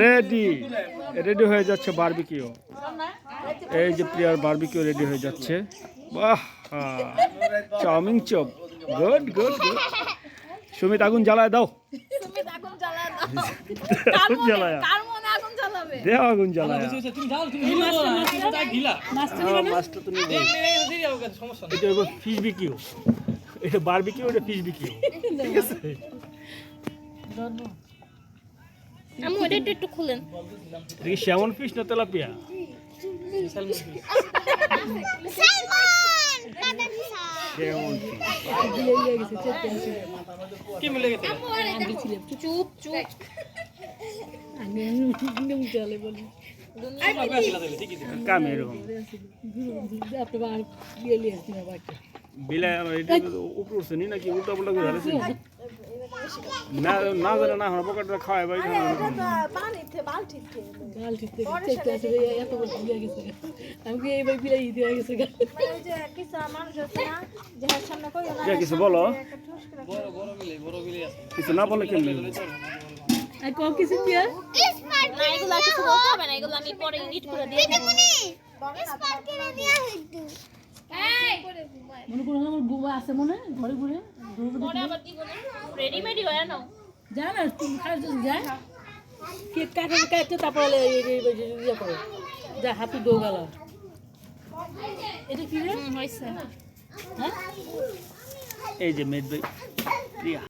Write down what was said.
Ready ready হয়ে যাচ্ছে barbecue. এই যে প্রিয়ার বারবিকিউ রেডি হয়ে যাচ্ছে। বাহ, chowmein chop, good good good. Sumit আগুন জ্বালায় দাও। আগুন জ্বালায় দেও, আগুন জ্বালায়। মাছটা তুমি এটা হলো ফিশ বিকিউ, এটা বারবিকিউ, এটা ফিশ বিকিউ, ঠিক আছে? আম্মু এটা একটু খুলেন। এটা কি স্যামন ফিশ না তেলাপিয়া? স্যামন কি মিলে গেছে? চুপ চুপ। কাম এরকম বিলাই উপরে উঠছে নি নাকি উল্টা পুল্টা করে ধরেছে না, না জানে না হওয়ার পকেটটা খাওয়াই বাড়ি কিছু বলো, কিছু না বলে কেমনি কিছু না, এগুলো কিছু বলতে হবে না, এগুলো আমি পরে এডিট করে দিয়ে দেবো। মনে করো আমার বুবা আছে মনে ঘরে ঘুরে পরে আবার দিব না, রেডিমেডই হয় না জানা তুমি খাস যায় কেক কাটতে তারপরে ইয়ে করো যা হাতে দো গেল। এটা কি রে হয়েছে। হ্যাঁ এই যে মেদ ভাই প্রিয়া।